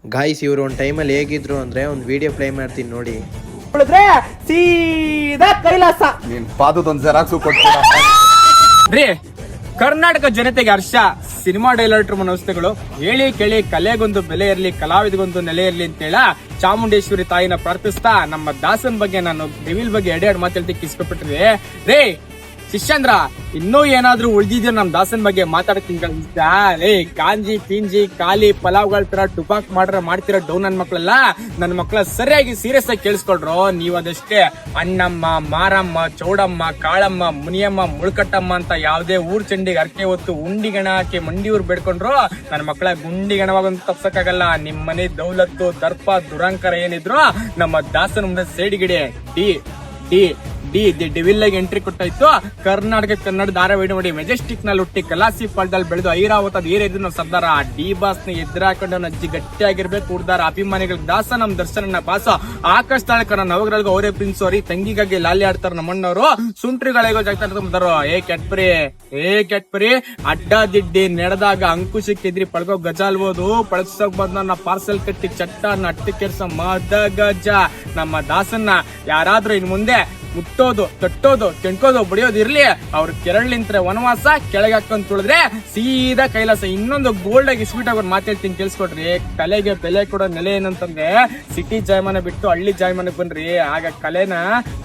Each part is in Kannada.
ಗಾಯ್ಸ್ ಇವರು ಒಂದು ಟೈಮಲ್ಲಿ ಹೇಗಿದ್ರು ಅಂದ್ರೆ ಒಂದು ವಿಡಿಯೋ ಪ್ಲೇ ಮಾಡ್ತೀನಿ ನೋಡಿ. ಸೀದಾ ಕೈಲಾಸ. ನೀನ್ ಪಾದದೊಂದು ಜೆರಾಕ್ಸು ಕೊಡ್ತೀರ ರೀ, ಕರ್ನಾಟಕ ಜನತೆಗೆ ಹರ್ಷ. ಸಿನಿಮಾ ಡೈರೆಕ್ಟರ್ ಮನೋಸ್ತಗಳು ಹೇಳಿ ಕೇಳಿ ಕಲೆಗೊಂದು ಬೆಲೆ ಇರಲಿ, ಕಲಾವಿದಗೊಂದು ನೆಲೆ ಇರಲಿ ಅಂತೇಳ ಚಾಮುಂಡೇಶ್ವರಿ ತಾಯಿನ ಪ್ರಾರ್ಥಿಸ್ತಾ ನಮ್ಮ ದಾಸನ್ ಬಗ್ಗೆ ನಾನು ಡೆವಿಲ್ ಬಗ್ಗೆ ಎರಡೆರಡು ಮಾತಾಡ್ತಿಕ್ಕೆ ಇಸ್ಕೊಬಿಟ್ರಿ. ರೇ ಶಿಷ್ಯಂದ್ರ, ಇನ್ನೂ ಏನಾದ್ರೂ ಉಳ್ದಿದ್ಯೋ ನಮ್ ದಾಸನ್ ಬಗ್ಗೆ ಮಾತಾಡ್ತೀನಿ. ಗಾಂಜಿ ಪಿಂಜಿ ಖಾಲಿ ಪಲಾವ್ಗಳ ತರ ಟುಪಾಕ್ ಮಾಡ್ತಿರೋ ಡೌನ್ ನನ್ನ ಮಕ್ಳ ಸರಿಯಾಗಿ ಸೀರಿಯಸ್ ಆಗಿ ಕೇಳಿಸ್ಕೊಳ್ರು. ನೀವ್ ಅದಷ್ಟೇ ಅಣ್ಣಮ್ಮ, ಮಾರಮ್ಮ, ಚೌಡಮ್ಮ, ಕಾಳಮ್ಮ, ಮುನಿಯಮ್ಮ, ಮುಳ್ಕಟ್ಟಮ್ಮ ಅಂತ ಯಾವ್ದೇ ಊರ್ ಚಂಡಿಗೆ ಅರ್ಕೆ ಹೊತ್ತು ಉಂಡಿ ಗಣ ಹಾಕಿ ಮಂಡಿಯೂರ್ ಬೇಡ್ಕೊಂಡ್ರು ನನ್ನ ಮಕ್ಳ ಗುಂಡಿ ಗಣವಾಗಂತ ತಪ್ಸಕ್ಕಾಗಲ್ಲ. ನಿಮ್ ಮನೆ ದೌಲತ್ತು, ದರ್ಪ, ದುರಂಕಾರ ಏನಿದ್ರು ನಮ್ಮ ದಾಸನ ಮುಂದೆ ಸೇಡಿಗಿಡಿ. ಡಿ ಡೆವಿಲ್ ಆಗಿ ಎಂಟ್ರಿ ಕೊಟ್ಟಾಯ್ತು. ಕರ್ನಾಟಕ ಕನ್ನಡ ಧಾರಾವಾಹಿ ನೋಡಿ ಮೆಜೆಸ್ಟಿಕ್ ನಲ್ಲಿ ಹುಟ್ಟಿ ಕಲಾಸಿ ಫಾಲ್ದಲ್ಲಿ ಬೆಳೆದು ಐರಾವತ ಏರಿದ್ರು ನಾವು ಸರ್ದಾರ. ಡಿ ಬಾಸ್ ನ ಎದುರಾಕೊಂಡು ಅಜ್ಜಿ ಗಟ್ಟಿಯಾಗಿರ್ಬೇಕು ಹುಡ್ದಾರ. ಅಭಿಮಾನಿಗಳ ದಾಸ ನಮ್ ದರ್ಶನ ಬಾಸ. ಆಕಾಶ ತಾಳಕರ ನವಗ್ರಲ್ಗೂ ಅವರೇ ಪ್ರಿನ್ಸ್ ಅವ್ರಿ. ತಂಗಿಗಾಗಿ ಲಾಲಿ ಆಡ್ತಾರ ನಮ್ಮಣ್ಣವರು. ಸುಂಟ್ರಿಗಳಿಗೋ ಜಾಗ್ತಾರ. ಏ ಕೆಟ್ಪರಿ ಅಡ್ಡ ದಿಡ್ಡಿ ನಡೆದಾಗ ಅಂಕುಶಕ್ಕೆ ಎದ್ರಿ ಪಡ್ಕೋ ಗಜ ಅಲ್ಬೋದು. ಪಳಸೋಕ್ ಬಂದ ಪಾರ್ಸಲ್ ಕಟ್ಟಿ ಚಟ್ಟನ ಅಟ್ಟಿ ಕೆರ್ಸ ಮದ ಗಜ. ನಮ್ಮ ದಾಸನ್ನ ಯಾರಾದ್ರೂ ಇನ್ ಮುಂದೆ ಮುಟ್ಟೋದು, ತಟ್ಟೋದು, ಕೆಣ್ಕೋದು, ಬಡಿಯೋದು ಇರ್ಲಿ, ಅವ್ರ ಕೆರಳಿಂತ್ರ ವನವಾಸ ಕೆಳಗೆ ಹಾಕೊಂಡ್ ತುಳಿದ್ರೆ ಸೀದಾ ಕೈಲಾಸ. ಇನ್ನೊಂದು ಗೋಲ್ಡ್ ಆಗಿ ಸ್ವೀಟ್ ಆಗಿ ಮಾತಾಡ್ತೀನಿ ಕೇಳಿಸ್ಕೊಡ್ರಿ. ಕಲೆಗೆ ಬೆಲೆ ಕೊಡೋ ನೆಲೆ ಏನಂತಂದ್ರೆ ಸಿಟಿ ಜಾಯಮಾನ ಬಿಟ್ಟು ಹಳ್ಳಿ ಜಾಯಮಾನಕ್ ಬನ್ರಿ, ಆಗ ಕಲೆನ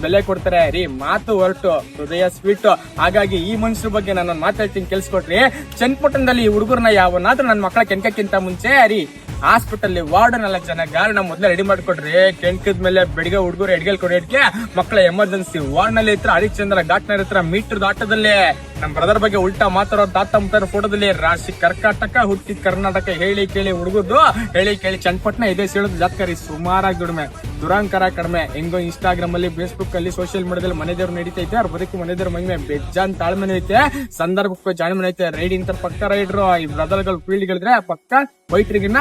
ಬೆಲೆ ಕೊಡ್ತಾರೆ ರೀ. ಮಾತು ಹೊರಟು ಹೃದಯ ಸ್ವೀಟ್. ಹಾಗಾಗಿ ಈ ಮನುಷ್ಯರ ಬಗ್ಗೆ ನಾನು ಮಾತಾಡ್ತೀನಿ ಕೇಳಿಸ್ಕೊಡ್ರಿ. ಚನ್ನಪಟ್ಟಣದಲ್ಲಿ ಈ ಹುಡುಗರ್ನ ಯಾವನಾದ್ರೂ ನನ್ನ ಮಕ್ಕಳ ಕೆನ್ಕಕ್ಕಿಂತ ಮುಂಚೆ ರೀ ಹಾಸ್ಪಿಟಲ್ ವಾರ್ಡನ್ 4 ಜನ ಗಾರ್ಡ್ ಮೊದ್ಲೇ ರೆಡಿ ಮಾಡ್ಕೊಡ್ರಿ. ಕೆಂಕದ ಮೇಲೆ ಬೆಳಿಗ್ಗೆ ಹುಡುಗರು ಎಡ್ಗೆಲ್ ಕೊಡೋದಕ್ಕೆ ಮಕ್ಕಳ ಎಮರ್ಜೆನ್ಸಿ ವಾರ್ಡ್ ನಲ್ಲಿ ಇತ್ರ ಹರಿಶ್ಚಂದ್ರ ಘಾಟ್ನ ಇರ್ತಾರ. ಮೀಟರ್ ಆಟದಲ್ಲಿ ನಮ್ ಬ್ರದರ್ ಬಗ್ಗೆ ಉಲ್ಟಾ ಮಾತಾಡೋ ತಾತ ಮುತ್ತಾರ ಫೋಟೋದಲ್ಲಿ ರಾಶಿ ಕರ್ನಾಟಕ ಹುಟ್ಟಿ ಕರ್ನಾಟಕ ಹೇಳಿ ಕೇಳಿ ಹುಡುಗದ್ದು ಹೇಳಿ ಕೇಳಿ ಚನ್ನಪಟ್ಟಣ ಇದೇ ಸೇಳೋದು ಜಾತ್ಕರಿ. ಸುಮಾರಾಗಿ ದುಡಿಮೆ, ದುರಾಂಕಾರ ಕಡಿಮೆ. ಹೆಂಗೋ ಇನ್ಸ್ಟಾಗ್ರಾಮ್ ಅಲ್ಲಿ, ಫೇಸ್ಬುಕ್ ಅಲ್ಲಿ, ಸೋಷಿಯಲ್ ಮೀಡಿಯಾದಲ್ಲಿ ಮನೆದೇವ್ರು ನಡೀತೈತೆ. ಅವ್ರ ಬದುಕು ಮನೆದೇವ್ರ ಮಹಿಮೆ ಬೇಜಾನ್ ತಾಳ್ಮೆ ಐತೆ. ಸಂದರ್ಭಕ್ಕೆ ಜಾಣ್ಮೆ ಐತೆ. ರೈಡಿಂಗ್ ತರ ಪಕ್ಕ ರೈಡ್ರು. ಈ ಬ್ರದರ್ಗಳು ಫೀಲ್ಡ್ ಗಳಿದ್ರೆ ಪಕ್ಕ ವೈಟ್ರಿಗಿನ್ನ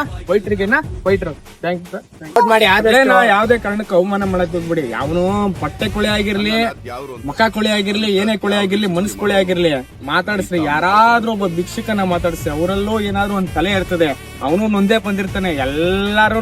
ವೈಟ್ರು. ಮಾಡಿ ಯಾವ್ದೇ ಕಾರಣಕ್ಕೆ ಅವಮಾನ ಮಾಡಕ್ ಹೋಗ್ಬಿಡಿ. ಯಾವನು ಬಟ್ಟೆ ಕೊಳೆ ಆಗಿರ್ಲಿ, ಮುಖ ಕೊಳೆ ಆಗಿರ್ಲಿ, ಏನೇ ಕೊಳೆ ಆಗಿರ್ಲಿ, ಮನಸ್ಸು ಕೊಳೆ ಆಗಿರ್ಲಿ, ಮಾತಾಡಿಸ್ರಿ. ಯಾರಾದ್ರೂ ಒಬ್ಬ ಭಿಕ್ಷುಕನ ಮಾತಾಡಿಸ್ರಿ. ಅವರಲ್ಲೂ ಏನಾದ್ರು ಒಂದ್ ತಲೆ ಇರ್ತದೆ. ಅವನು ನೊಂದೇ ಬಂದಿರ್ತಾನೆ. ಎಲ್ಲಾರು